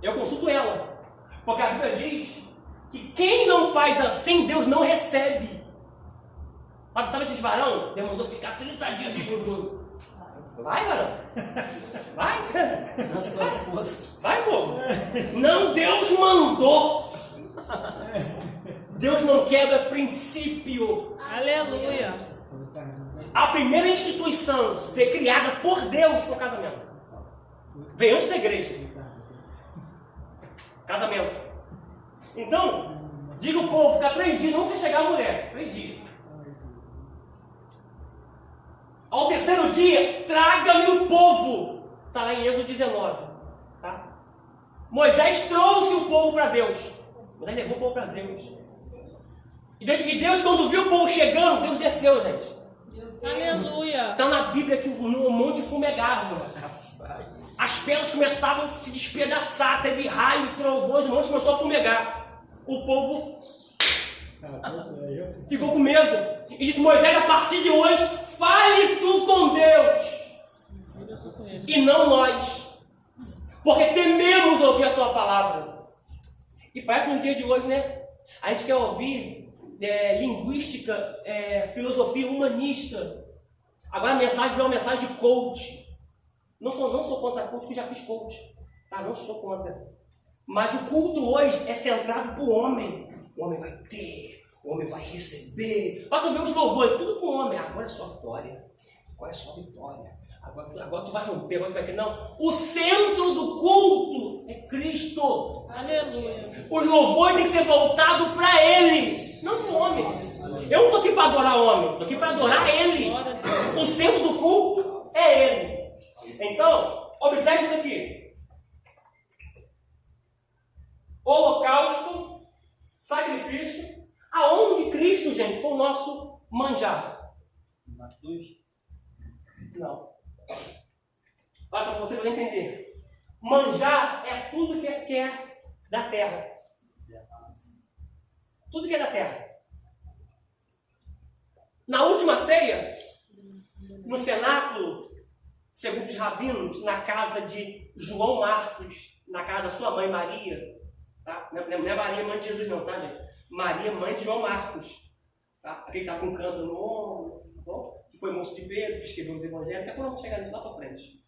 Eu consulto ela. Porque a Bíblia diz que quem não faz assim, Deus não recebe. Sabe esses varão? Deus mandou ficar 30 dias de jejum. Vai, varão. Vai. Vai, pô. Não, Deus mandou. Deus não quebra princípio. Aleluia. A primeira instituição a ser criada por Deus foi o casamento. Veio antes da igreja. Casamento. Então, diga o povo, ficar 3 dias, não se chegar a mulher. 3 dias. Ao terceiro dia, traga-me o povo. Está lá em Êxodo 19. Tá? Moisés trouxe o povo para Deus. Moisés levou o povo para Deus. E Deus, quando viu o povo chegando, Deus desceu, gente. Aleluia. Está na Bíblia que o monte fumegava. As pedras começavam a se despedaçar. Teve raio, trovões, o monte começou a fumegar. O povo ficou com medo. E disse: Moisés, a partir de hoje, fale tu com Deus. E não nós. Porque tememos ouvir a sua palavra. E parece que nos dias de hoje, né? A gente quer ouvir linguística, filosofia humanista. Agora a mensagem é uma mensagem de coach. Não sou contra coach, porque já fiz coach. Tá? Não sou contra. Mas o culto hoje é centrado para o homem. O homem vai ter, o homem vai receber. Para tu ver os louvores, tudo para o homem. Agora é só vitória. Agora é só vitória. Agora tu vai romper, agora tu vai ter. Não. O centro do culto é Cristo. Aleluia. Os louvores têm que ser voltados para Ele, não para o homem. Eu não estou aqui para adorar o homem, estou aqui para adorar Ele. O centro do culto é Ele. Então, observe isso aqui. Holocausto, sacrifício. Aonde Cristo, gente, foi o nosso manjar? Não. Olha para você entender. Manjar é tudo que é da terra. Tudo que é da terra. Na última ceia, no cenáculo, segundo os rabinos, na casa de João Marcos, na casa da sua mãe Maria, tá? Não é Maria, mãe de Jesus não, tá, gente? Maria, mãe de João Marcos, tá? Aquele que está com um canto no ombro, tá bom? Que foi moço de Pedro, que escreveu os evangelhos. Daqui a pouco vamos chegar nisso lá para frente.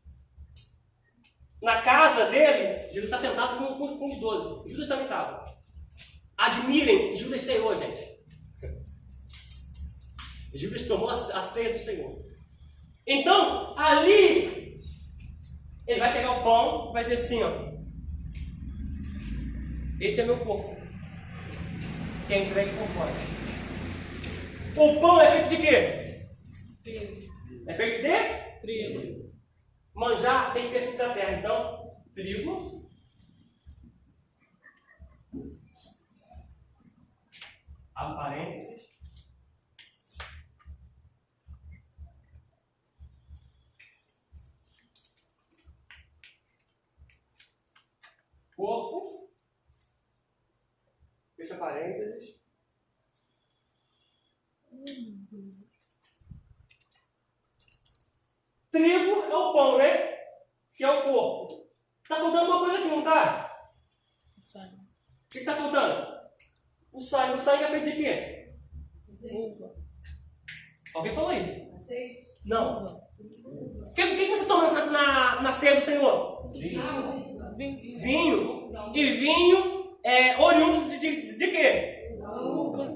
Na casa dele, Jesus está sentado com os 12. Judas também estava. Admirem, Judas ceou, gente. Judas tomou a ceia do Senhor. Então, ali, ele vai pegar o pão e vai dizer assim, ó. Esse é meu corpo, que é entregue por vós. O pão é feito de quê? Trigo. É feito de? Trigo. Manjar tem que ter fruto da terra. Então, trigo. Abre parênteses. Corpo. Fecha parênteses. Trigo é o pão, né? Que é o corpo. Está faltando uma coisa aqui, não está? Sangue. O que está faltando? O sangue. O sangue é feito de quê? Uva. Alguém falou aí? Azeite. Não. Uva. O que você toma na ceia do Senhor? Vinho. Vinho. E vinho é oriundo de quê? Uva.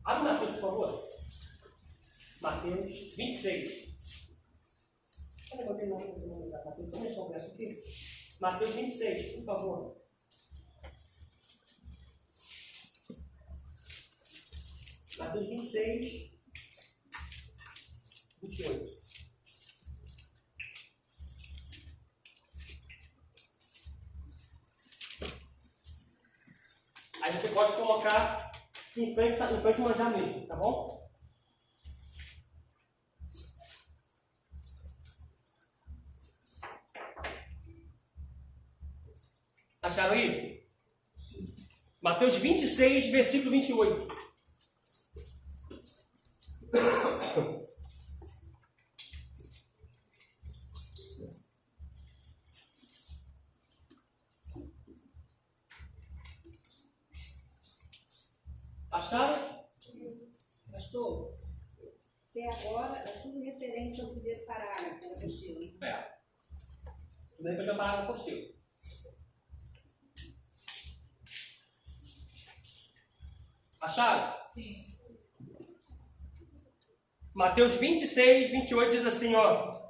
Abre Mateus, por favor. Mateus 26. Eu botei na Mateus, vamos conversa aqui. Mateus 26, por favor. Mateus 26, 28. Aí você pode colocar em frente ao manjar mesmo, tá bom? Acharam aí? Mateus 26, versículo 28. Acharam? Pastor, até agora é tudo referente ao primeiro parágrafo da apostila. É. Tudo referente ao parágrafo da apostila. Acharam? Sim. Mateus 26, 28 diz assim, ó.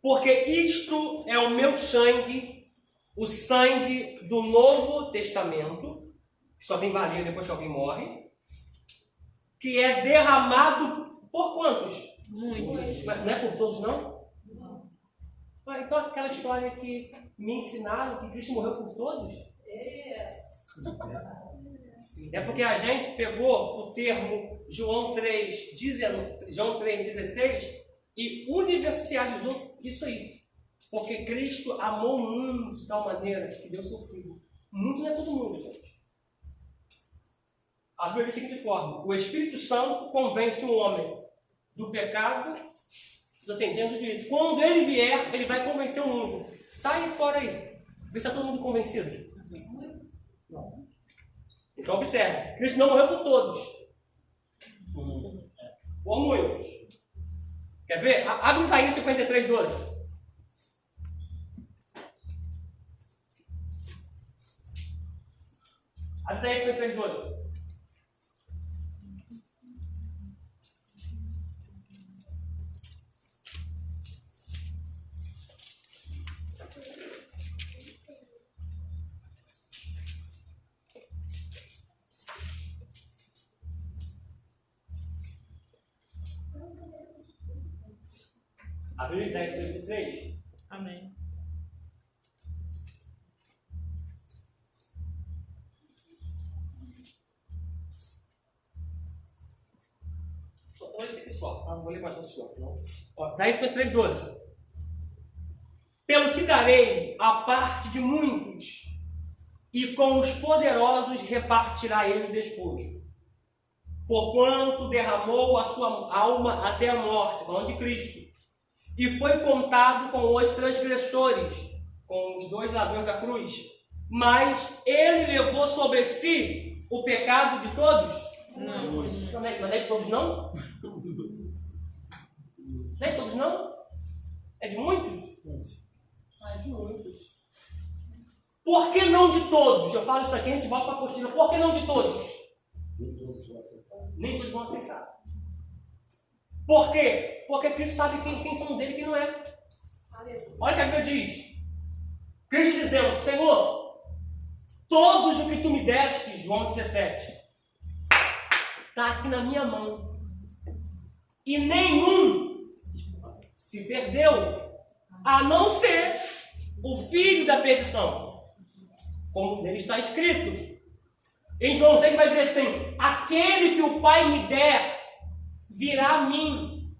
Porque isto é o meu sangue, o sangue do Novo Testamento, que só tem valia depois que alguém morre, que é derramado por quantos? Muitos. Mas não é por todos, não? Não. Ah, então aquela história que me ensinaram que Cristo morreu por todos? É porque a gente pegou o termo João 3,16 e universalizou isso aí. Porque Cristo amou o mundo de tal maneira que deu seu filho. O mundo não é todo mundo, gente. A Bíblia diz da seguinte forma: o Espírito Santo convence o homem do pecado, da sentença do juízo. Quando ele vier, ele vai convencer o mundo. Sai fora aí. Vê se está todo mundo convencido. Não. Então observe, Cristo não morreu por todos. Por muitos. Quer ver? Abre Isaías 53, 12. Abre Isaías 53, 12. Abriu Isaías 53? Amém. Só esse aqui só. Não vou ler mais outros não. Isaías 53, 12. Pelo que darei a parte de muitos, e com os poderosos repartirá ele o despojo. Porquanto derramou a sua alma até a morte, falando de Cristo, e foi contado com os transgressores, com os dois ladrões da cruz. Mas ele levou sobre si o pecado de todos? Não. Não é de todos não? Não é de todos não? É de muitos? Ah, é de muitos. Por que não de todos? Eu falo isso aqui, a gente volta para a apostila. Por que não de todos? Nem todos vão aceitar. Por quê? Porque Cristo sabe quem são dele e quem não é. Olha o que a Bíblia diz. Cristo dizendo: Senhor, todos o que tu me deste, João 17, está aqui na minha mão. E nenhum se perdeu, a não ser o filho da perdição, como nele está escrito. Em João 6 vai dizer assim: aquele que o Pai me der virá a mim,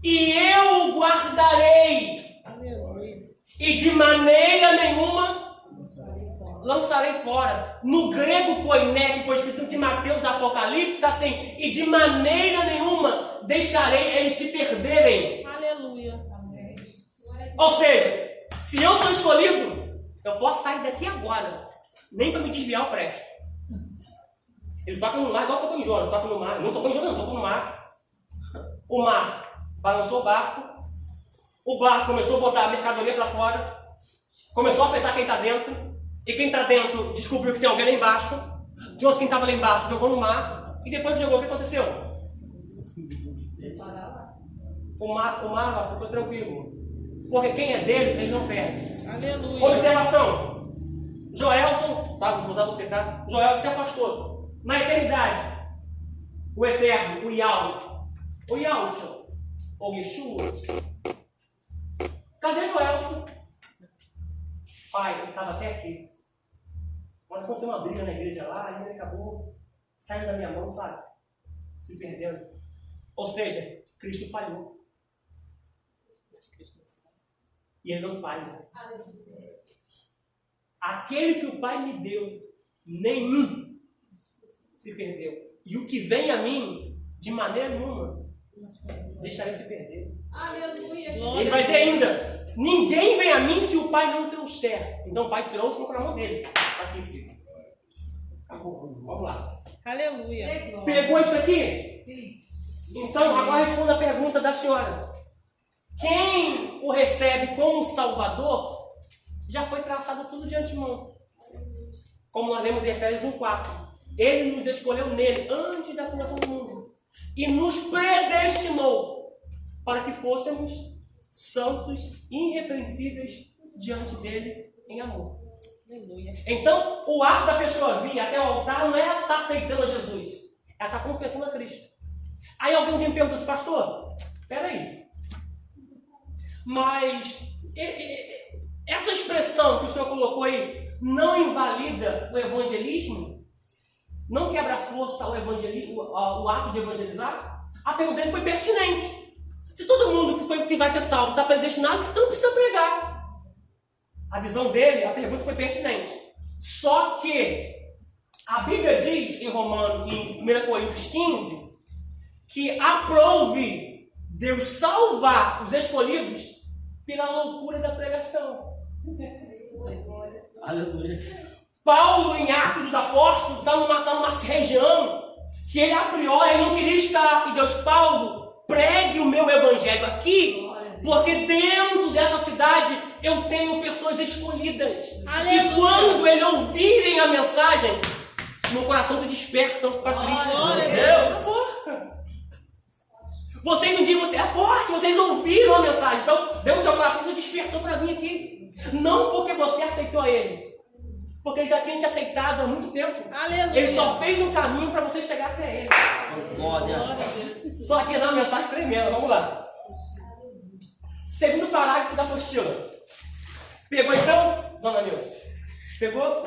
e eu o guardarei, e de maneira nenhuma lançarei fora. No grego koiné, que foi escrito de Mateus Apocalipse, está assim: e de maneira nenhuma deixarei eles se perderem. Aleluia. Ou seja, se eu sou escolhido, eu posso sair daqui agora, nem para me desviar o presto. Ele toca no mar igual tocou em Jonas, toca no mar. Não tocou em Jonas, não, tocou no mar. O mar balançou o barco começou a botar a mercadoria para fora, começou a afetar quem está dentro, e quem está dentro descobriu que tem alguém lá embaixo, trouxe quem estava lá embaixo, jogou no mar, e depois jogou, o que aconteceu? O mar lá ficou tranquilo, porque quem é dele, ele não perde. Aleluia. Observação: Joelson, tá, vou usar você, tá? Joelson se afastou. Na eternidade, o Eterno, o Yahweh, ou Yeshua, cadê Joelson? Pai, ele estava até aqui. Mas aconteceu uma briga na igreja lá, e ele acabou saindo da minha mão, sabe? Se perdendo. Ou seja, Cristo falhou. E ele não falha. Aquele que o Pai me deu, nenhum se perdeu. E o que vem a mim, de maneira nenhuma, deixarei se perder. Aleluia. Ele vai dizer ainda: ninguém vem a mim se o Pai não trouxer. Então o Pai trouxe para a mão dele. Aqui, filho. Acabou. Vamos lá. Aleluia. Pegou isso aqui? Então, agora responda a pergunta da senhora. Quem o recebe como Salvador, já foi traçado tudo de antemão. Como nós lemos em Efésios 1:4. Ele nos escolheu nele, antes da fundação do mundo. E nos predestinou para que fôssemos santos, irrepreensíveis diante dele em amor. Aleluia. Então, o ato da pessoa vir até o altar não é ela estar aceitando a Jesus. Ela está confessando a Cristo. Aí alguém um dia me pergunta assim: pastor, peraí, mas essa expressão que o senhor colocou aí não invalida o evangelismo? Não quebra a força ao evangelismo, o ato de evangelizar? A pergunta dele foi pertinente. Se todo mundo que vai ser salvo está predestinado, então não precisa pregar. A visão dele, a pergunta foi pertinente. Só que a Bíblia diz em 1 Coríntios 15, que aprove Deus salvar os escolhidos pela loucura da pregação. Aleluia. Paulo, em Atos dos Apóstolos, está numa região que ele, a priori, não queria estar. E Deus, Paulo, pregue o meu evangelho aqui, porque dentro dessa cidade eu tenho pessoas escolhidas. Aleluia. E quando eles ouvirem a mensagem, no coração se despertam para Cristo. Glória a Deus. Vocês um dia, você é forte, vocês ouviram a mensagem. Então, Deus, seu coração se despertou para vir aqui. Não porque você aceitou Ele, porque Ele já tinha te aceitado há muito tempo. Aleluia. Ele só fez um caminho para você chegar até Ele. Glória. Só que dá uma mensagem tremenda. Vamos lá. Segundo parágrafo da apostila. Pegou então, dona Nilson? Pegou?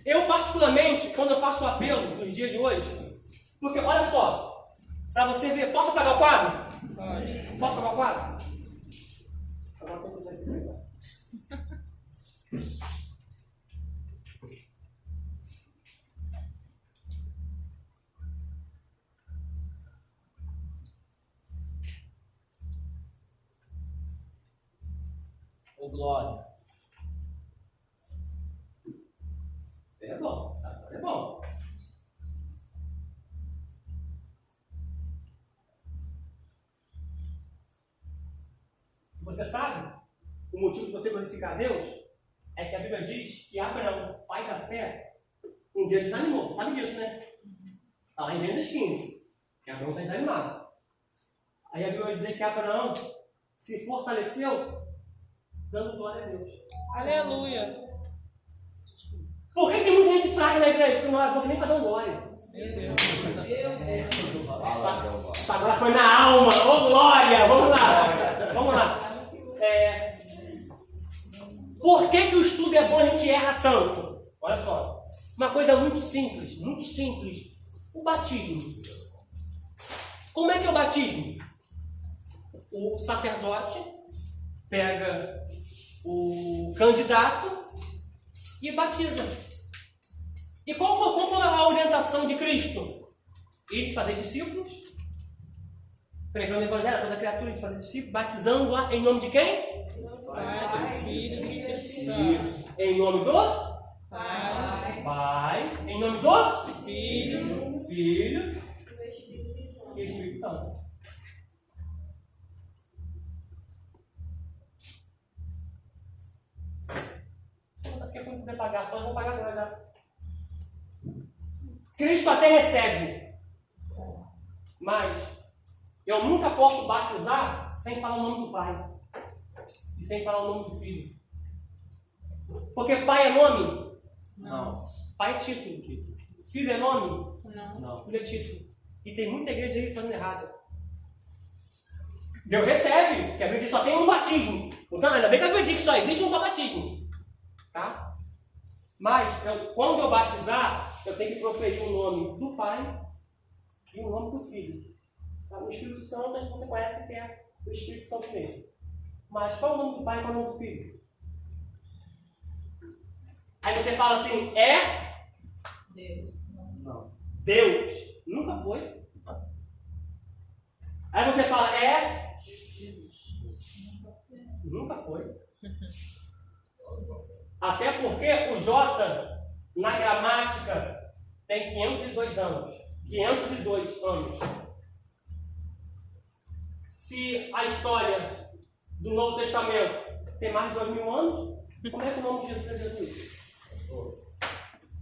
Eu, particularmente, quando eu faço o apelo nos dias de hoje, porque olha só, para você ver, posso apagar o quadro? Pode. Posso apagar o quadro? Agora tem que usar esse aqui. Ô, glória. É bom, agora é bom. Você sabe o motivo de você glorificar a Deus? É que a Bíblia diz que Abraão, pai da fé, um dia desanimou. Você sabe disso, né? Está lá em Gênesis 15, que Abraão está desanimado. Aí a Bíblia vai dizer que Abraão se fortaleceu dando glória a Deus. Aleluia. Por que muita gente fraca na igreja? Porque não é porque nem para dar glória. Meu Deus. Agora foi na alma. Ô glória! Vamos lá. Vamos lá. Por que o estudo é bom e a gente erra tanto? Olha só. Uma coisa muito simples. Muito simples. O batismo. Como é que é o batismo? O sacerdote pega o candidato e batiza. E qual foi a orientação de Cristo? Ele fazer discípulos, pregando o evangelho a toda criatura, de fazer discípulos, batizando lá em nome de quem? Pai, do Filho e do Espírito Santo. Em nome do Pai, Pai, em nome do Filho, Filho e Espírito Santo. Se você quer puder pagar só, eu vou pagar agora já. Cristo até recebe, mas eu nunca posso batizar sem falar o nome do Pai e sem falar o nome do Filho. Porque Pai é nome? Não. Pai é título. Filho é nome? não. Não. Filho é título. E tem muita igreja aí fazendo errado. Deus recebe, porque a Bíblia diz que só tem um batismo. Então, ainda bem que a Bíblia diz que só existe um só batismo. Tá? Mas, quando eu batizar, eu tenho que proferir o nome do Pai e o nome do Filho. Tá? O Espírito Santo, a gente você conhece que é o Espírito Santo mesmo. Mas qual é o nome do Pai e qual é o nome do Filho? Aí você fala assim, Deus. Não. Deus. Nunca foi. Aí você fala, Nunca foi. Até porque o J, na gramática, tem 502 anos. 502 anos. Se a história do Novo Testamento tem mais de 2000 anos, como é que o nome de Jesus é Jesus?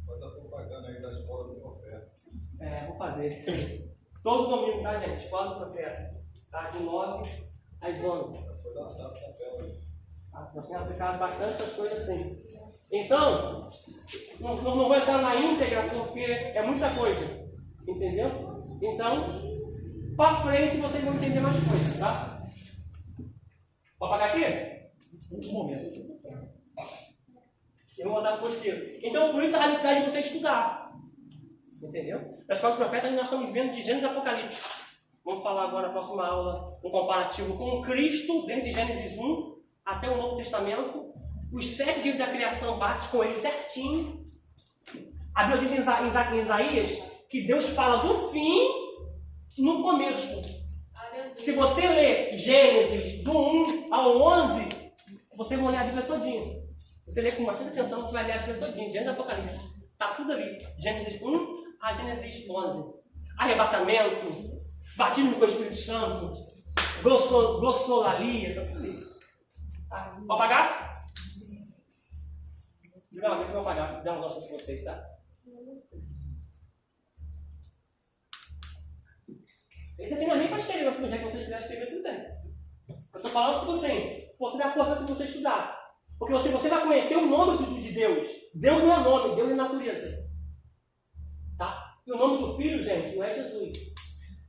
Faz a propaganda aí da escola do profeta. Vou fazer. Todo domingo, tá, gente? Escola do profeta. Tá? De 9 às 11. Foi lançado essa tela aí. Tá? Nós temos aplicado bastante essas coisas assim. Então, não vou entrar na íntegra porque é muita coisa. Entendeu? Então, para frente vocês vão entender mais coisas, tá? Vou apagar aqui? Um momento. Eu vou botar positivo. Então, por isso a necessidade de você estudar. Entendeu? Na escola do profeta, nós estamos vendo de Gênesis e Apocalipse. Vamos falar agora na próxima aula um comparativo com Cristo, desde Gênesis 1 até o Novo Testamento. Os 7 dias da criação bate com ele certinho. A Bíblia diz em Isaías que Deus fala do fim no começo. Se você ler Gênesis do 1 ao 11, você vai ler a Bíblia todinha. Você lê com bastante atenção, você vai ler a Bíblia todinha, Gênesis e Apocalipse. Está tudo ali. Gênesis 1 a Gênesis 11. Arrebatamento, batismo com o Espírito Santo, glossolalia, tá tudo ali. Tá? Vou apagar? Diga lá, que eu vou apagar. Dá uma noção para vocês, tá? Esse você tem nem para escrever, mas já que você quiser escrever, tudo bem. Eu estou falando tipo assim, porque é importante você estudar. Porque você vai conhecer o nome de Deus. Deus não é nome, Deus é natureza. Tá? E o nome do Filho, gente, não é Jesus.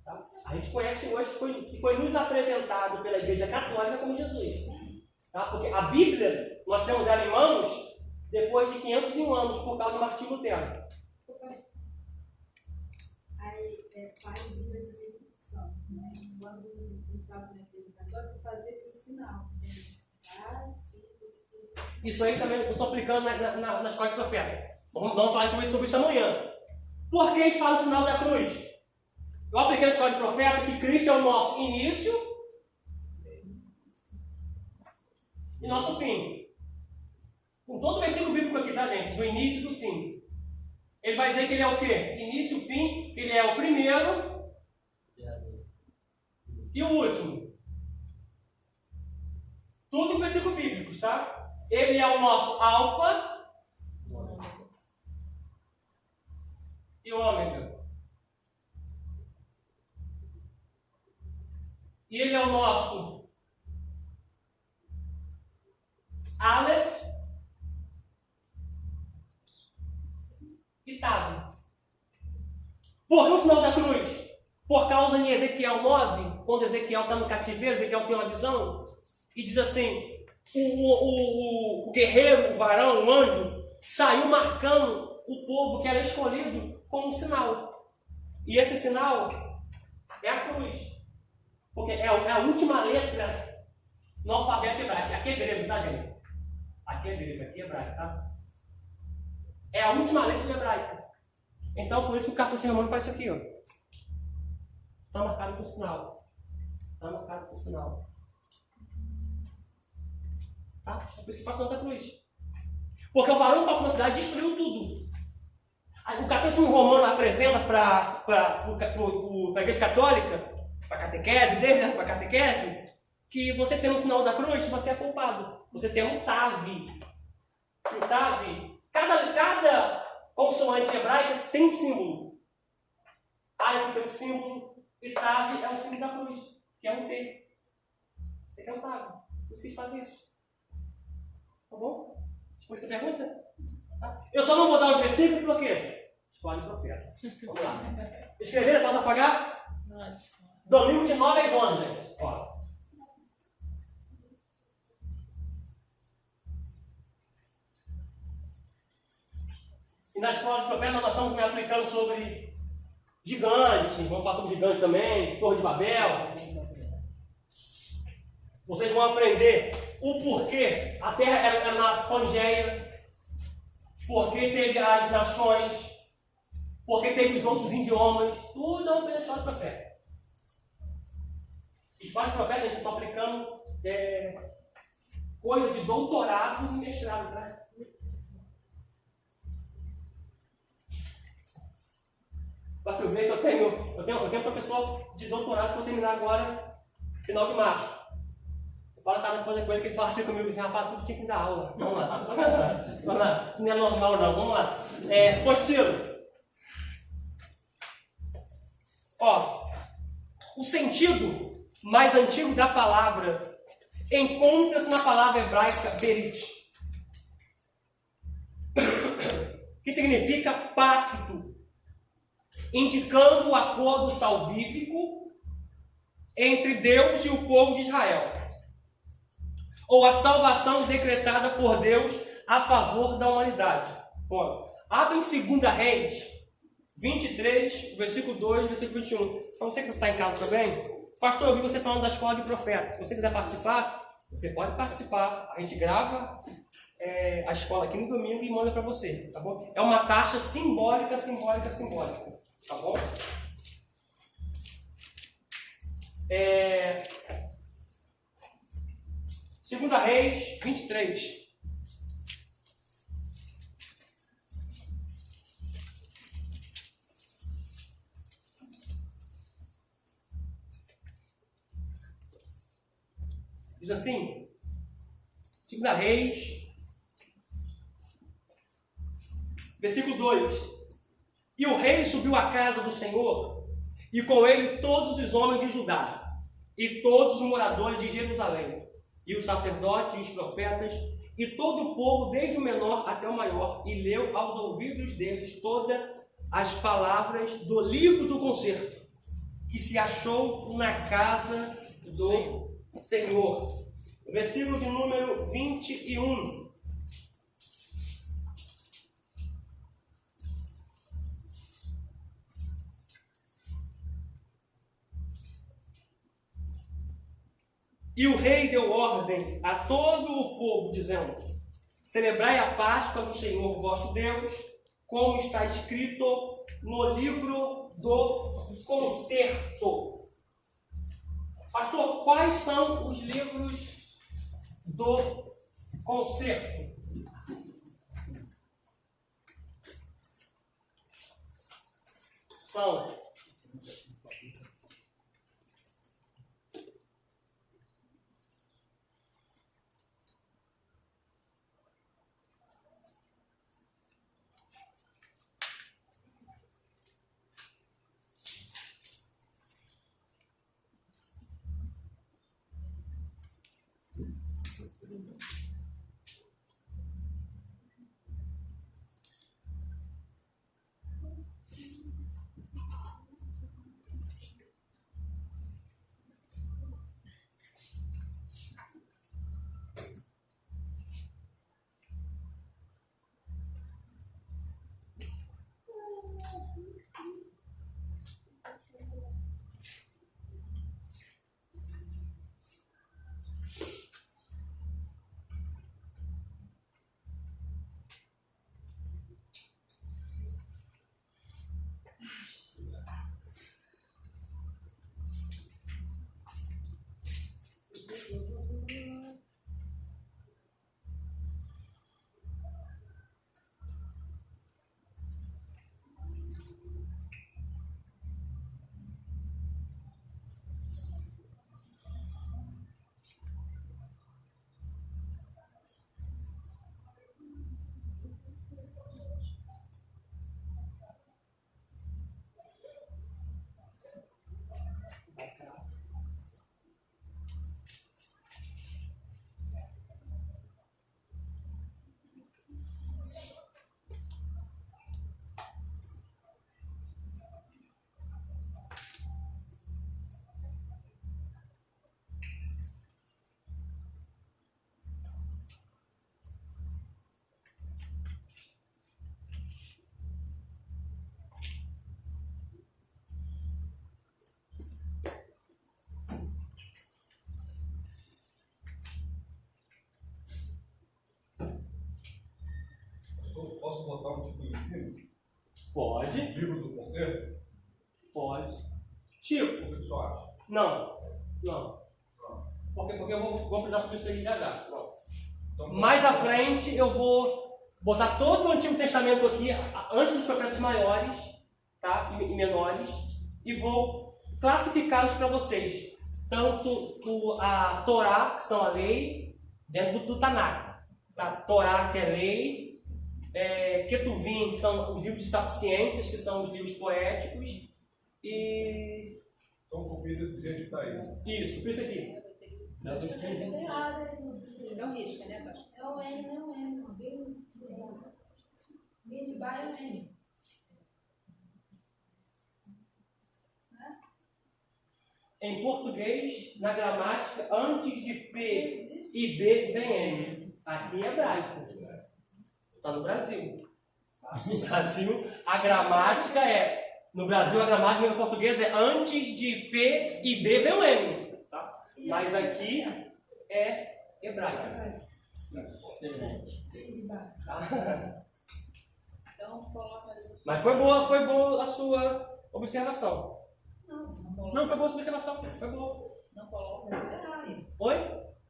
Tá? A gente conhece hoje que foi nos apresentado pela Igreja Católica como Jesus. Tá? Porque a Bíblia, nós temos ela em mãos depois de 501 anos, por causa de Martinho Lutero. Aí, pai e Deus é são, né? Quando eu estava na igreja católica, fazer esse sinal. Pai, Filho, Espírito. Isso aí também eu estou aplicando na escola de profeta. Vamos falar sobre isso amanhã. Por que a gente fala o sinal da cruz? Eu apliquei na escola de profeta que Cristo é o nosso início e nosso fim. Com todo o versículo bíblico aqui, tá, gente? Do início e do fim. Ele vai dizer que ele é o quê? Início, fim, ele é o primeiro e o último. Tudo em versículo bíblico, tá? Ele é o nosso alfa e o ômega. E ele é o nosso Aleph e Tav. Por que o sinal da cruz? Por causa de Ezequiel 9, quando Ezequiel está no cativeiro, Ezequiel tem uma visão e diz assim: o guerreiro, o varão, o anjo, saiu marcando o povo que era escolhido como um sinal. E esse sinal é a cruz. Porque é a última letra no alfabeto hebraico. Aqui é grego, tá, gente? Aqui é grego, aqui é hebraico, tá? É a última letra do hebraico. Então, por isso o cartão romano faz isso aqui, ó. Está marcado com sinal. Está marcado com sinal. Tá? É por isso que faz Santa Cruz. Porque o varão passou na cidade e destruiu tudo. Aí, o catecismo romano apresenta para a Igreja Católica, para a catequese dele, para a catequese, que você tem um sinal da cruz, você é culpado. Você tem um TAV. Um TAV. Cada consoante hebraica tem um símbolo. Aleph tem um símbolo e TAV é o símbolo da cruz, que é um T. Você quer um TAV. Vocês fazem isso. Tá bom? Muita pergunta? Tá? Eu só não vou dar os versículos por quê? Escolhe o profeta. Vamos lá. Escrever, posso apagar? Domingo de 9 às 11, gente. Ó. E na escola de profeta nós estamos aplicando sobre gigantes, vamos falar sobre gigante também, Torre de Babel. Vocês vão aprender o porquê a terra era uma Pangeia, porquê teve as nações, porquê teve os outros idiomas, tudo é uma escola de profeta. E escola de profeta a gente está aplicando coisa de doutorado e mestrado, né? Para tu ver que eu tenho um professor de doutorado que eu vou terminar agora, final de março. Eu falo cada coisa com ele que ele fala assim comigo, assim, rapaz, tudo tinha que dar aula. Vamos lá. Vamos lá. Não é normal não, vamos lá. Postilo. Ó, o sentido mais antigo da palavra encontra-se na palavra hebraica berit, que significa pacto, indicando o acordo salvífico entre Deus e o povo de Israel, ou a salvação decretada por Deus a favor da humanidade. Bom, abre em 2 Reis 23, versículo 2, versículo 21. Para você que está em casa também, pastor, eu vi você falando da escola de profeta. Se você quiser participar, você pode participar. A gente grava a escola aqui no domingo e manda para você, tá bom? É uma taxa simbólica, tá bom? Segunda Reis 23. Diz assim, 2 Reis, versículo 2. E o rei subiu à casa do Senhor, e com ele todos os homens de Judá, e todos os moradores de Jerusalém, e os sacerdotes e os profetas, e todo o povo, desde o menor até o maior, e leu aos ouvidos deles todas as palavras do livro do concerto, que se achou na casa do Senhor. Versículo de número 21. E o rei deu ordem a todo o povo, dizendo: celebrai a Páscoa do Senhor vosso Deus, como está escrito no livro do concerto. Pastor, quais são os livros do concerto? São Posso botar um tipo em cima? Pode. Livro do concerto? Pode. O Tipo, que você acha? não. Porque eu vou falar sobre isso aí já. Não. Então, Mais à frente eu vou botar todo o Antigo Testamento aqui, antes dos profetas maiores, tá? E menores, e vou classificá-los para vocês. Tanto a Torá, que são a lei, dentro do Tanakh. A Torá, que é lei, Ketuvim, que são os livros de sapiências, que são os livros poéticos, e... Então copia desse jeito que está aí. Isso, por isso aqui. Não risca, né, pastor? É o N, não é N. B de baixo é N. Em português, na gramática, antes de P e B vem M. Aqui é hebraico. Está no Brasil. No Brasil, a gramática é... No Brasil, a gramática em português é antes de P e B vem o M. Tá? Mas aqui é hebraico. Tá? Então, coloca ali. Mas foi boa a sua observação. Não Não, foi boa a sua observação. Foi boa. coloca ali. Oi?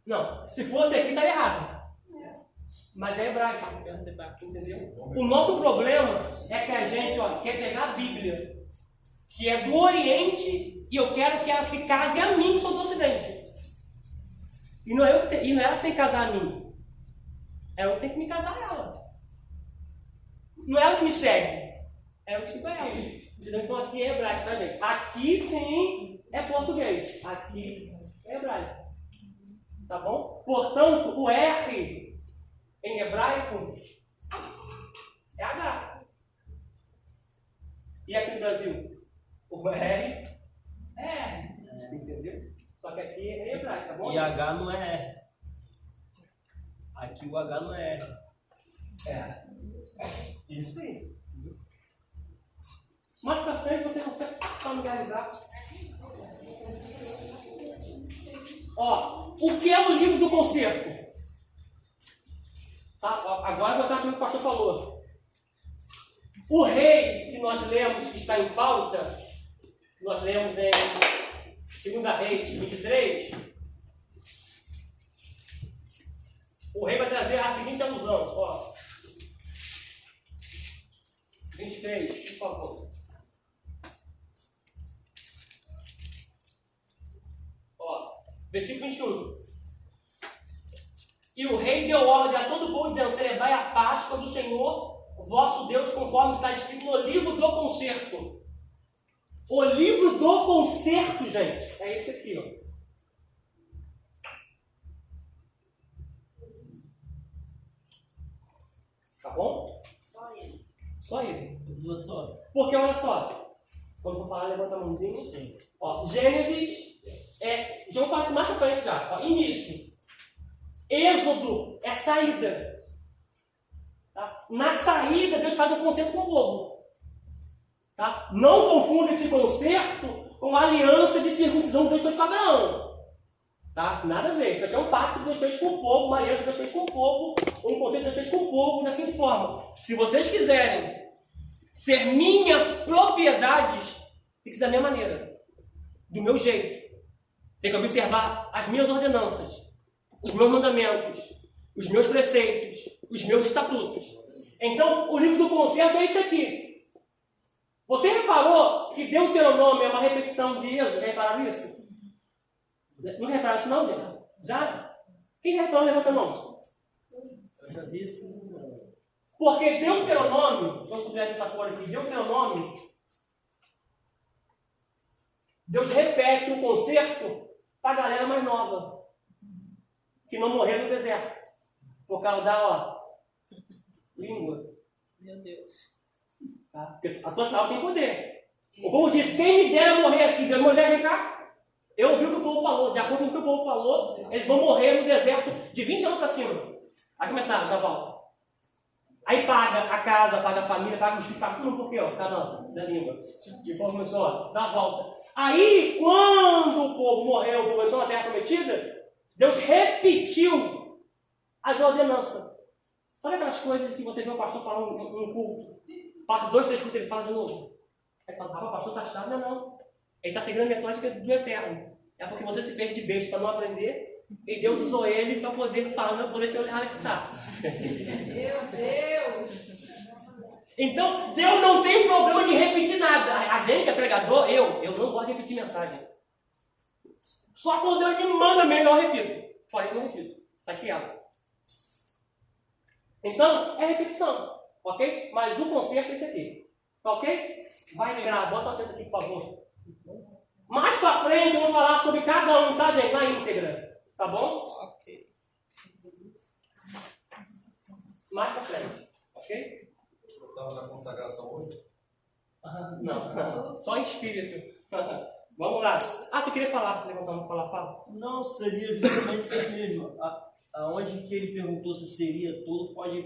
Não. Se fosse aqui, estaria errado. Mas é hebraico. Entendeu? O nosso problema é que a gente quer pegar a Bíblia, que é do Oriente, e eu quero que ela se case a mim, que sou do Ocidente. E não é ela que tem que casar a mim. É eu que tenho que me casar a ela. Não é ela que me segue. É eu que sigo ela. Entendeu? Então aqui é hebraico, tá, gente? Aqui sim é português. Aqui é hebraico. Tá bom? Portanto, o R em hebraico é H. E aqui no Brasil? O R é R. Entendeu? Só que aqui é hebraico, tá bom? E H não é R. Aqui o H não é R. É. Isso aí. Mais pra frente você consegue familiarizar. Ó, o que é o livro do concerto? Tá? Agora eu vou estar com o que o pastor falou. O rei que nós lemos, que está em pauta, nós lemos em 2 Reis 23, o rei vai trazer a seguinte alusão, ó. 23, por favor. Ó, versículo 21. E o rei deu ordem a todo o povo, dizendo: celebrai a Páscoa do Senhor, vosso Deus, conforme está escrito no livro do concerto. O livro do concerto, gente, é esse aqui, ó. Tá bom? Só ele. Só ele. Duas só. Porque olha só, quando for falar, levanta a mãozinha. Sim. Ó, Gênesis, já vou falar mais pra frente já. Ó, início. Êxodo é saída. Tá? Na saída, Deus faz um concerto com o povo. Tá? Não confunda esse concerto com a aliança de circuncisão que Deus fez com Abraão. Tá? Nada a ver. Isso aqui é um pacto que Deus fez com o povo, uma aliança que Deus fez com o povo, um concerto que Deus fez com o povo da seguinte forma: se vocês quiserem ser minha propriedade, tem que ser da minha maneira, do meu jeito. Tem que observar as minhas ordenanças, os meus mandamentos, os meus preceitos, os meus estatutos. Então, o livro do concerto é esse aqui. Você reparou que Deuteronômio é uma repetição de Êxodo? Já repararam isso? Não repararam isso não, gente? Já? Quem já reparou, levanta a mão. Eu já vi isso. Não. Porque Deuteronômio, João Tubiano está por aqui, Deuteronômio, Deus repete um concerto para a galera mais nova, que não morreu no deserto, por causa da língua. Meu Deus. Tá? Porque a tua palavra tem poder. O povo disse: quem me dera morrer aqui, Deus, Moisés, vem cá. Eu ouvi o que o povo falou, de acordo com o que o povo falou, eles vão morrer no deserto de 20 anos para cima. Aí começaram, já volta. Aí paga a casa, paga a família, paga os filhos, paga tudo por quê? Ó, tá da língua. E o povo começou, ó, dá a volta. Aí, quando o povo morreu, o povo entrou na terra prometida, Deus repetiu as ordenanças. Sabe aquelas coisas que você vê o pastor falar um culto? Passa 2, 3 cultos, ele fala de novo. Aí fala, o pastor tá chato, não. Ele está seguindo a metódica do eterno. É porque você se fez de besta para não aprender, e Deus usou ele para poder falar, não poder te olhar e escutar. Meu Deus! Então, Deus não tem problema de repetir nada. A gente que é pregador, eu não gosto de repetir mensagem. Só quando Deus me manda mesmo, eu repito. Fora isso, eu não repito. Está aqui ela. Então, é repetição. Ok? Mas o conserto é esse aqui. Tá ok? Vai migrar, bota o assento aqui, por favor. Mais pra frente eu vou falar sobre cada um, tá, gente? Na íntegra. Tá bom? Ok. Mais pra frente. Ok? Estava na consagração hoje? Não. Só em espírito. Vamos lá. Tu queria falar? Você levantou uma falar? Fala. Não, seria justamente isso mesmo. Aonde que ele perguntou se seria todo, pode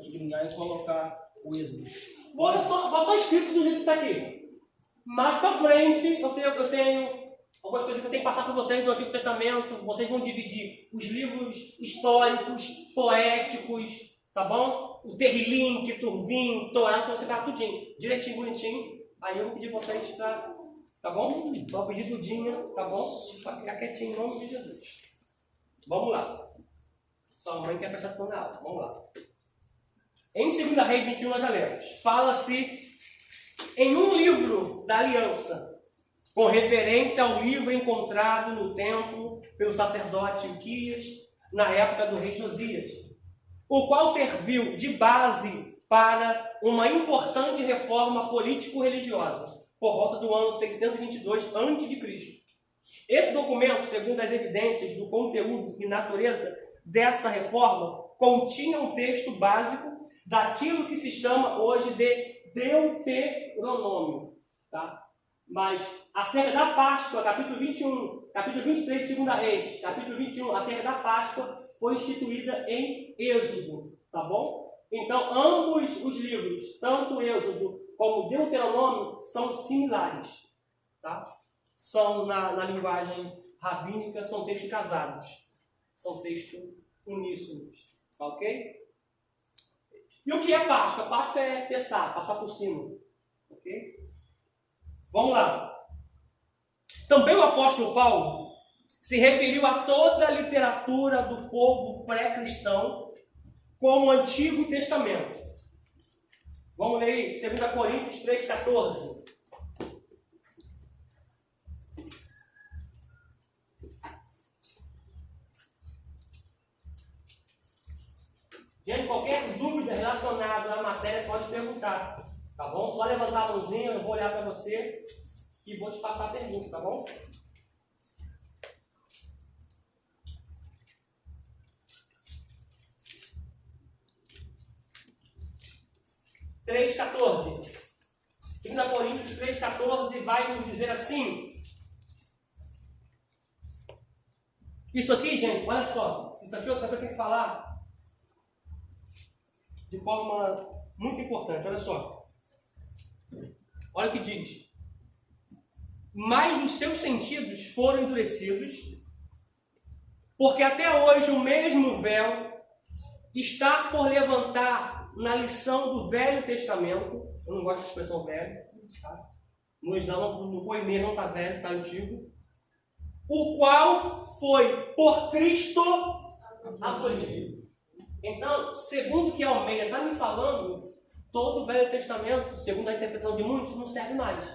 sublinhar e colocar o êxodo. Olha só escrito do jeito que está aqui. Mais pra frente, eu tenho algumas coisas que eu tenho que passar para vocês do Antigo Testamento. Vocês vão dividir os livros históricos, poéticos, tá bom? O Terrilim, Ketuvim, Torá, se você pegar tudinho, direitinho, bonitinho. Aí eu vou pedir vocês para, tá bom? Vou pedir tudinho, tá bom? Para ficar quietinho em nome de Jesus. Vamos lá. Sua mãe quer prestar atenção na aula. Vamos lá. Em 2 Reis 21, nós já lemos. Fala-se em um livro da aliança, com referência ao livro encontrado no templo pelo sacerdote Ilquias, na época do rei Josias, o qual serviu de base para uma importante reforma político-religiosa, por volta do ano 622 a.C. Esse documento, segundo as evidências do conteúdo e natureza dessa reforma, continha um texto básico daquilo que se chama hoje de Deuteronômio, tá? Mas acerca da Páscoa, capítulo 21, capítulo 23 de 2 Reis, capítulo 21, acerca da Páscoa, foi instituída em Êxodo, tá bom? Então, ambos os livros, tanto Êxodo como Deuteronômio, são similares, tá? São, na linguagem rabínica, são textos casados, são textos uníssonos, tá ok? E o que é Páscoa? Páscoa é passar por cima. Ok? Vamos lá. Também o apóstolo Paulo se referiu a toda a literatura do povo pré-cristão como o Antigo Testamento. Vamos ler 2 Coríntios 3,14. Gente, qualquer dúvida relacionada à matéria pode perguntar, tá bom? Só levantar a mãozinha, eu vou olhar para você e vou te passar a pergunta, tá bom? Três 14. 2 Coríntios 3,14 vai nos dizer assim. Isso aqui, gente, olha só. Isso aqui eu tenho que falar de forma muito importante, olha só. Olha o que diz. Mas os seus sentidos foram endurecidos, porque até hoje o mesmo véu está por levantar na lição do Velho Testamento. Eu não gosto da expressão velho, tá? No original, no poemê não está velho, está antigo. O qual foi por Cristo abolido. Então, segundo o que Almeida está me falando, todo o Velho Testamento, segundo a interpretação de muitos, não serve mais.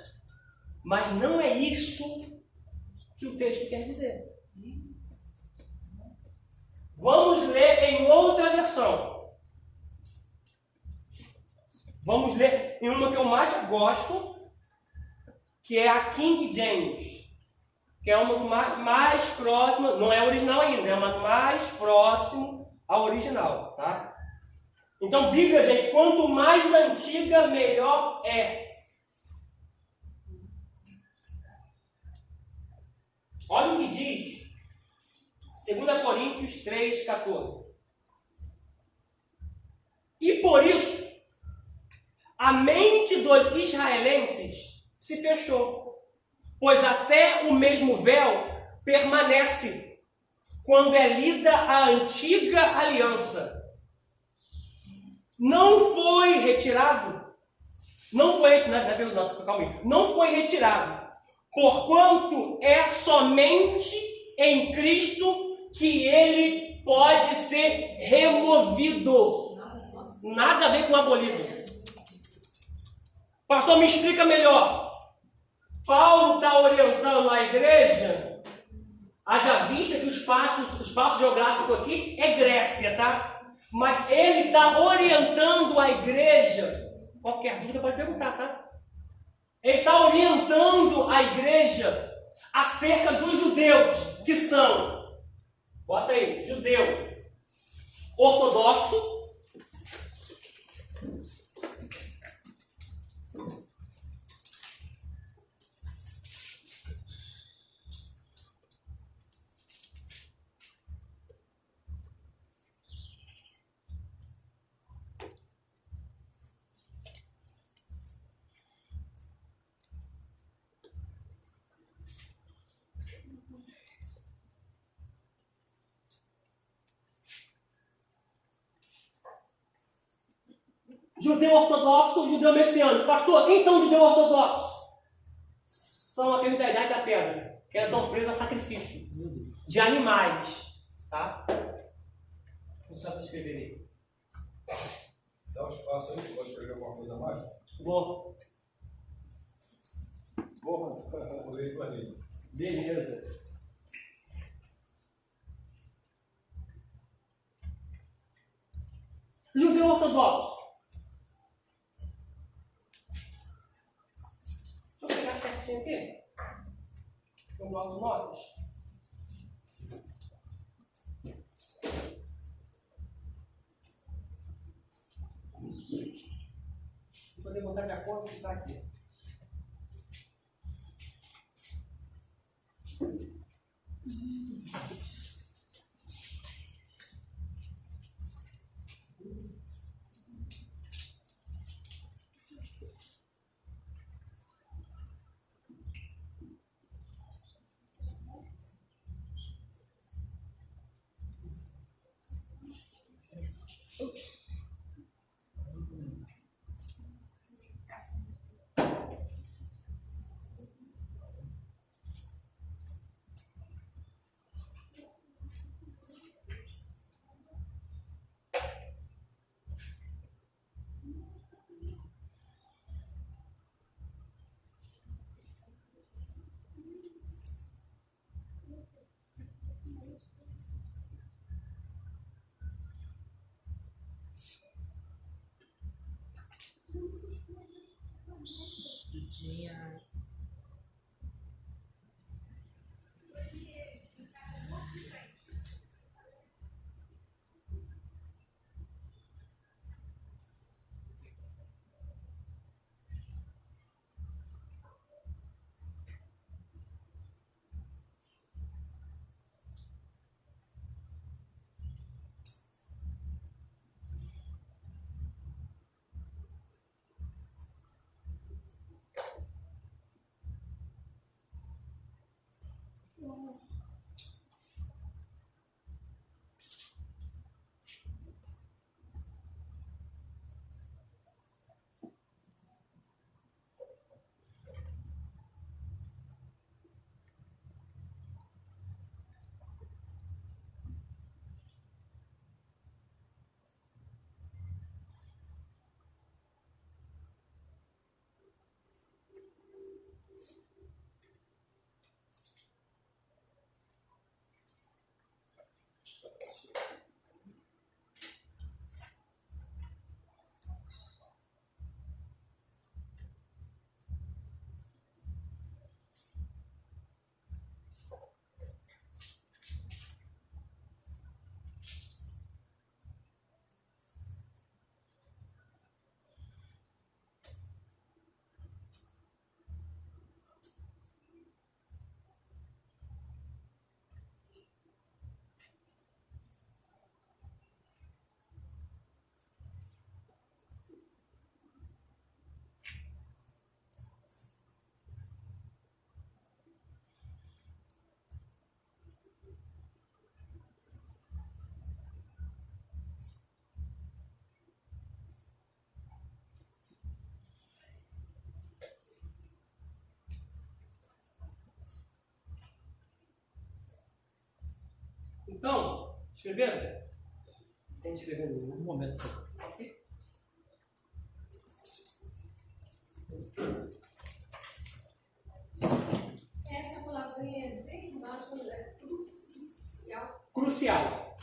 Mas não é isso que o texto quer dizer. Vamos ler em outra versão. Vamos ler em uma que eu mais gosto, que é a King James, que é uma mais próxima, não é a original ainda, é uma mais próxima ao original, tá? Então, Bíblia, gente, quanto mais antiga, melhor é. Olha o que diz 2 Coríntios 3,14. E por isso, a mente dos israelenses se fechou, pois até o mesmo véu permanece quando é lida a antiga aliança, não foi retirado. Não foi, calma aí. Não foi retirado. Porquanto é somente em Cristo que ele pode ser removido. Nada a ver com abolido. Pastor, me explica melhor. Paulo está orientando a igreja, haja vista que o espaço geográfico aqui é Grécia, tá? Mas ele está orientando a igreja, qualquer dúvida pode perguntar, tá? Ele está orientando a igreja acerca dos judeus, que são, bota aí, judeu ortodoxo, judeu ortodoxo, judeu messiânico. Pastor, quem são os judeus ortodoxos? São aqueles da idade da pedra, que estão presos a sacrifício de animais. Tá? Vou só escrever aí. Dá um espaço aí, você pode escrever alguma coisa a mais? Vou. Vou ler isso pra mim. Beleza. Judeu ortodoxo. Deixa eu pegar certinho aqui. Eu bloco notas. Vou poder botar de acordo com o que está aqui. Então, escreveram? Tem que escrever no momento. Essa palavrinha é bem embaixo, é crucial. Crucial.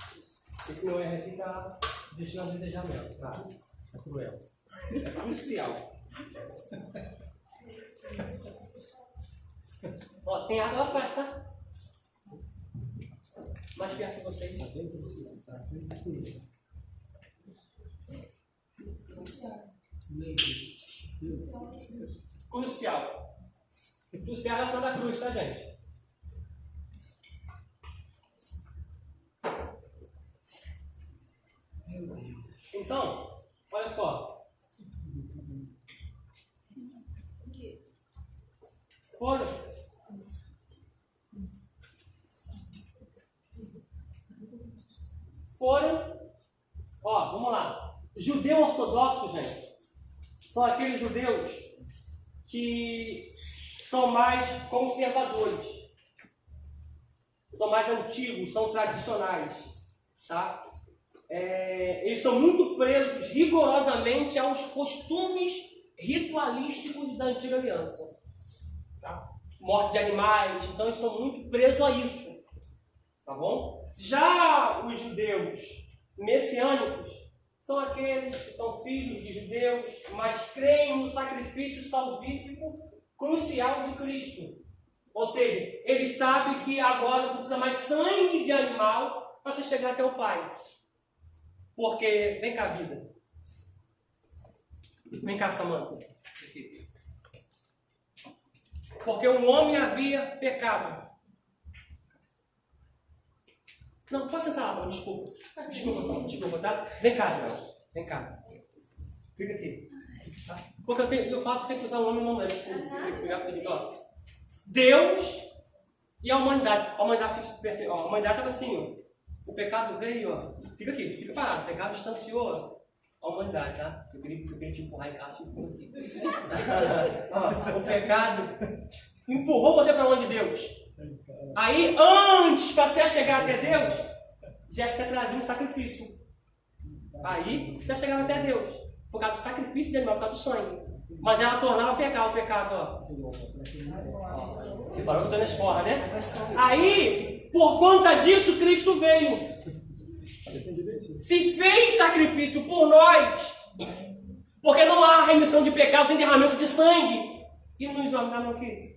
Esse meu R aqui está deixando a desejar mesmo, tá? É cruel. É crucial. Ó, tem água lá atrás, tá? Mais perto de vocês. Crucial. Crucial é a final da cruz, tá, gente? Então, olha só. Foram, ó, vamos lá. Judeu ortodoxo, gente, são aqueles judeus que são mais conservadores, são mais antigos, são tradicionais, tá? Eles são muito presos rigorosamente aos costumes ritualísticos da antiga aliança, tá? Morte de animais, então eles são muito presos a isso, tá bom? Já os judeus messiânicos são aqueles que são filhos de judeus, mas creem no sacrifício salvífico crucial de Cristo. Ou seja, eles sabem que agora não precisa mais sangue de animal para você chegar até o Pai. Porque, vem cá, vida. Vem cá, Samanta. Aqui. Porque o homem havia pecado. Não, pode sentar lá, desculpa. Desculpa, tá? Vem cá, Joel. Vem cá. Fica aqui. Tá? Porque eu falo que tem que usar o homem e não mulher. Desculpa. Deus e a humanidade. A humanidade estava assim, ó. O pecado veio, ó. Fica aqui, fica parado. O pecado distanciou a humanidade, tá? Eu queria te empurrar em casa e ficou aqui. O pecado empurrou você para longe de Deus. Aí, antes, para você chegar até Deus, Jéssica trazia um sacrifício. Aí, você chegava até Deus. Por causa do sacrifício de animal, por causa do sangue. Mas ela tornava o pecado, ó. Reparou que eu tô nas forras, né? Aí, por conta disso, Cristo veio. Se fez sacrifício por nós. Porque não há remissão de pecados sem derramamento de sangue. E nos examinaram o quê?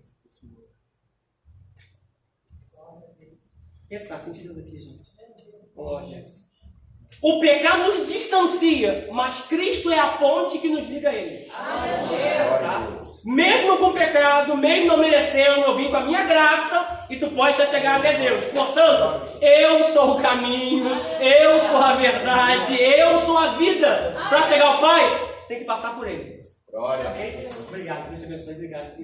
Está sentindo aqui, gente? Olha. O pecado nos distancia, mas Cristo é a ponte que nos liga a Ele. Tá? Mesmo com o pecado, mesmo não merecendo, eu vim com a minha graça e tu pode chegar até Deus. Portanto, eu sou o caminho, eu sou a verdade, eu sou a vida. Para chegar ao Pai, tem que passar por Ele. Glória. Okay? Obrigado, Deus te abençoe. Obrigado.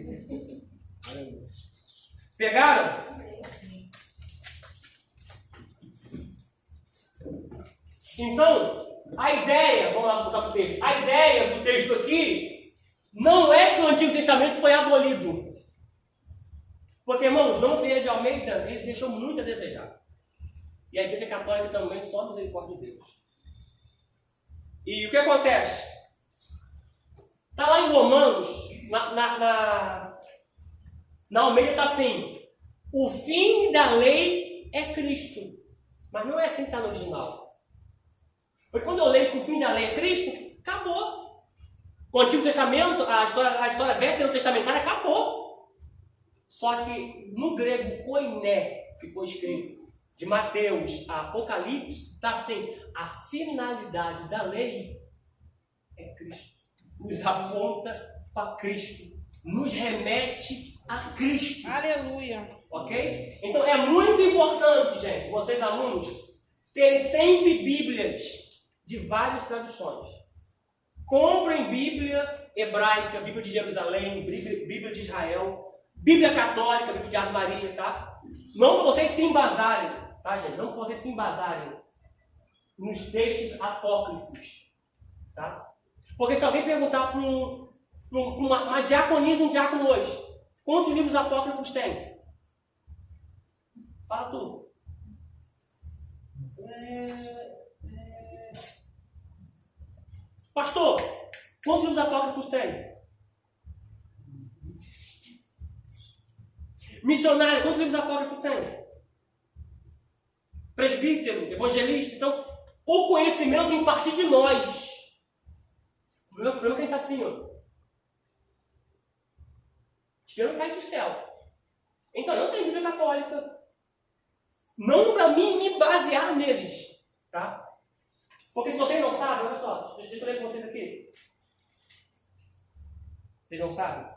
Pegaram? Então, a ideia, vamos lá botar para o texto, a ideia do texto aqui não é que o Antigo Testamento foi abolido. Porque, irmãos, João Ferreira de Almeida, ele deixou muito a desejar. E a Igreja Católica também, só a misericórdia de Deus. E o que acontece? Está lá em Romanos, na Almeida está assim, o fim da lei é Cristo. Mas não é assim que está no original. Foi quando eu leio que o fim da lei é Cristo, acabou. O Antigo Testamento, a história veterotestamentária acabou. Só que no grego koiné, que foi escrito de Mateus a Apocalipse, está assim, a finalidade da lei é Cristo. Nos aponta para Cristo. Nos remete a Cristo. Aleluia. Ok? Então é muito importante, gente, vocês alunos, terem sempre Bíblias de várias traduções. Comprem Bíblia hebraica, Bíblia de Jerusalém, Bíblia de Israel, Bíblia católica, Bíblia de Ave Maria, tá? Não para vocês se embasarem, tá, gente? Não para vocês se embasarem nos textos apócrifos, tá? Porque se alguém perguntar para uma diaconisa, um diácono hoje, quantos livros apócrifos tem? Fala tudo. Pastor, quantos livros apócrifos tem? Missionário, quantos livros apócrifos tem? Presbítero, evangelista. Então, o conhecimento tem que partir de nós. O problema é que ele está assim, ó. Esperando cair do céu. Então, eu não tenho Bíblia católica. Não para mim me basear neles. Tá? Porque se vocês não sabem, olha só, deixa eu ler com vocês aqui. Vocês não sabem?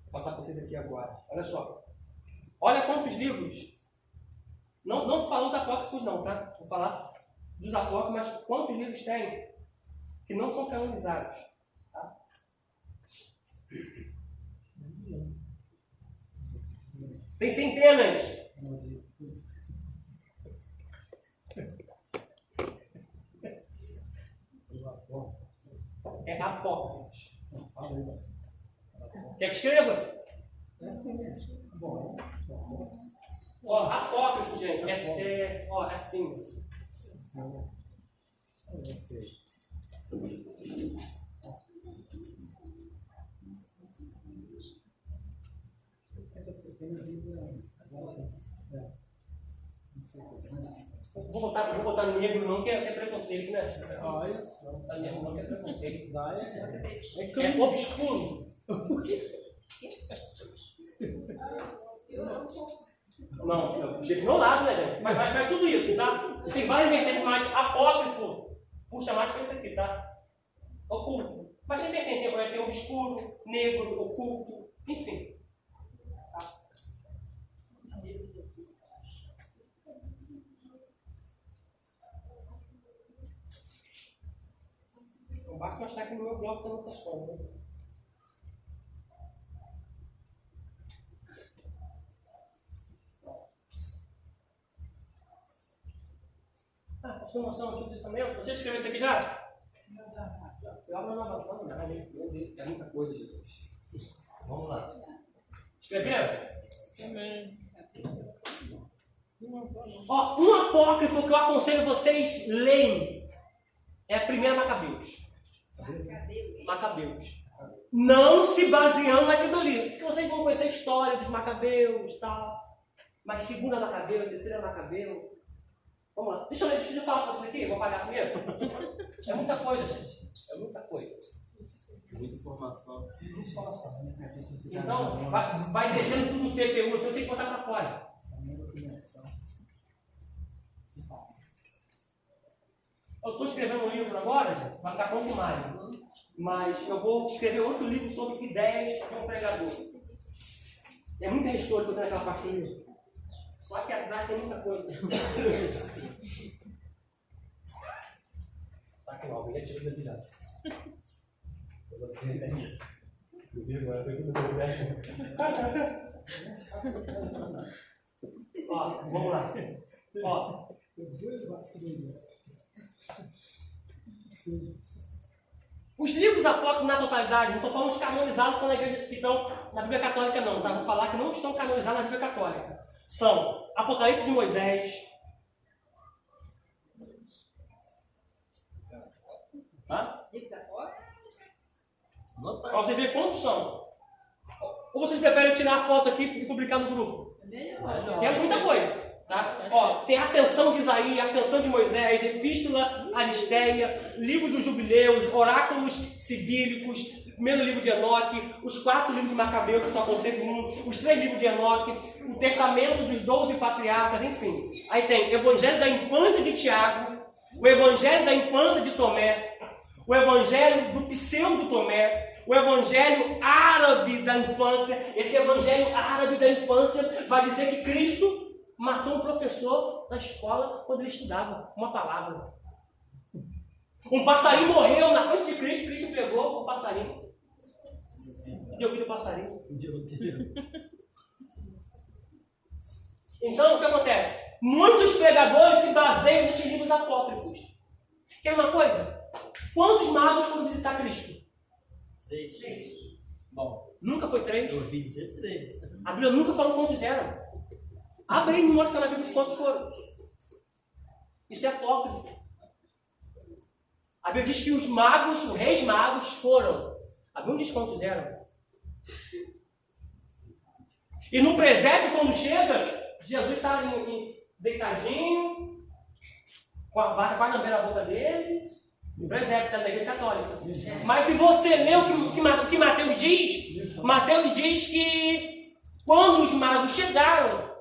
Vou passar para vocês aqui agora. Olha só. Olha quantos livros. Não vou falar os apócrifos não, tá? Vou falar dos apócrifos, mas quantos livros tem que não são canonizados. Tá? Tem centenas. É apócrifos. Quer que escreva? É assim mesmo. Bom. Ó, apócrifo, gente. É assim. Eu sei. Essa pequena Bíblia agora. Não sei o que. Vou botar no negro não, que é preconceito, né? Olha. Vou botar no negro não, que é preconceito. Vai. É obscuro. Não, do meu lado, né, gente? Mas vai tudo isso, tá? Tem várias vertentes, mas apócrifo puxa mais para isso aqui, tá? Oculto. Mas tem vertente, vai ter obscuro, negro, oculto, enfim. Tá? Não basta achar que no meu bloco tem muitas coisas, né? Pastor, mostrar um Antigo Testamento? Você escreveu isso aqui já? Eu abro uma avançando, meu Deus, é muita coisa, Jesus. Vamos lá. Escreveram? Amém. Ó, um apócrifo que eu aconselho vocês leem é a 1 Macabeus. Macabeus. Não se baseando naquilo ali. Porque vocês vão conhecer a história dos Macabeus e tal. Mas 2 Macabeu, 3 Macabeu. Vamos lá. Deixa eu falar para vocês aqui. Vou apagar primeiro. É muita coisa, gente. É muita coisa. Muita informação. Então, vai descendo tudo no CPU. Você tem que botar para fora. Eu estou escrevendo um livro agora, gente. Vai ficar pronto em maio. Mas eu vou escrever outro livro sobre ideias de um pregador. É muita história que eu tenho naquela parte do livro. Só que atrás tem muita coisa. Tá aqui logo, ele tirou da vida. Foi você, né? Eu vi agora, foi tudo bem, né? Ó, vamos lá. Ó. Os livros apócrifos na totalidade, não estou falando os canonizados que estão na igreja, que estão na Bíblia Católica, não, tá? Vou falar que não estão canonizados na Bíblia Católica. São Apocalipse de Moisés. Tá? Para você ver quantos são. Ou vocês preferem tirar a foto aqui e publicar no grupo? É muita coisa. Tá? Ó, tem a Ascensão de Isaías, Ascensão de Moisés, Epístola Aristeia, Livro dos Jubileus, Oráculos Sibílicos, primeiro livro de Enoque, os 4 livros de Macabeu, que só conceito um, os 3 livros de Enoque, o Testamento dos 12 Patriarcas, enfim. Aí tem Evangelho da Infância de Tiago, o Evangelho da Infância de Tomé, o Evangelho do Pseudo Tomé, o Evangelho Árabe da Infância. Esse Evangelho Árabe da Infância vai dizer que Cristo matou um professor da escola quando ele estudava uma palavra. Um passarinho morreu na frente de Cristo, Cristo pegou o passarinho. Deu vida ao passarinho. Então, o que acontece? Muitos pregadores se baseiam nesses livros apócrifos. Quer uma coisa? Quantos magos foram visitar Cristo? 3. Bom, nunca foi 3? Eu ouvi dizer 3. A Bíblia nunca falou quantos eram. Abre aí e mostra na Bíblia quantos foram. Isso é apócrifo. A Bíblia diz que os magos, os reis magos foram. A Bíblia diz quantos eram. E no presépio, quando chega, Jesus está deitadinho, com a vaca quase na beira da boca dele. No presépio da Igreja Católica. Mas se você lê o que Mateus diz que quando os magos chegaram,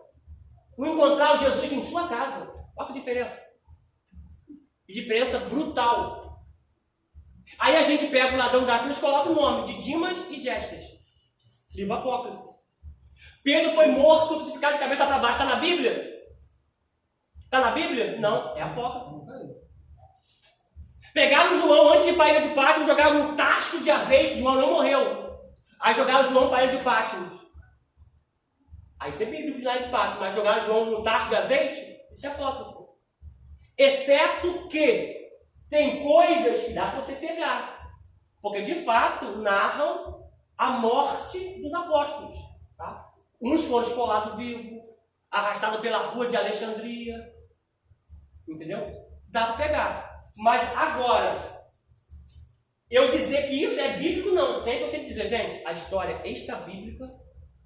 encontraram Jesus em sua casa. Olha que diferença. Que diferença brutal. Aí a gente pega o ladrão da cruz e coloca o nome de Dimas e Gestas. Livro apócrifo. Pedro foi morto, crucificado de cabeça para baixo. Está na Bíblia? Está na Bíblia? Não, é apócrifo. Pegaram João antes de ir para a ilha de Patmos, jogaram um tacho de azeite. João não morreu. Aí jogaram João para a ilha de Patmos. Aí você bíblico na ilha de Patmos, mas jogaram João num tacho de azeite, isso é apócrifo. Exceto que tem coisas que dá para você pegar. Porque de fato narram a morte dos apóstolos. Tá? Uns foram esfolados vivos, arrastados pela rua de Alexandria. Entendeu? Dá para pegar. Mas agora, eu dizer que isso é bíblico, não. Sempre eu tenho que dizer, gente, a história extra-bíblica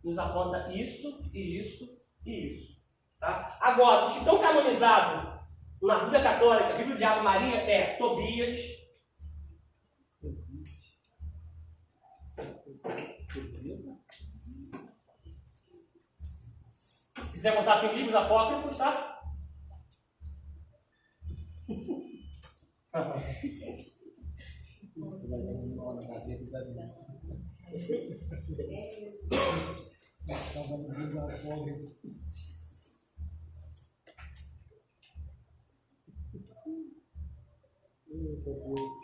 nos aponta isso, e isso, e isso. Tá? Agora, os que estão canonizados na Bíblia Católica, a Bíblia de Ave Maria, é Tobias, se quiser botar assim, livros apócrifos, tá? Isso vai dar um nó na cabeça da vida. Estava no livro apócrifo. Meu Deus.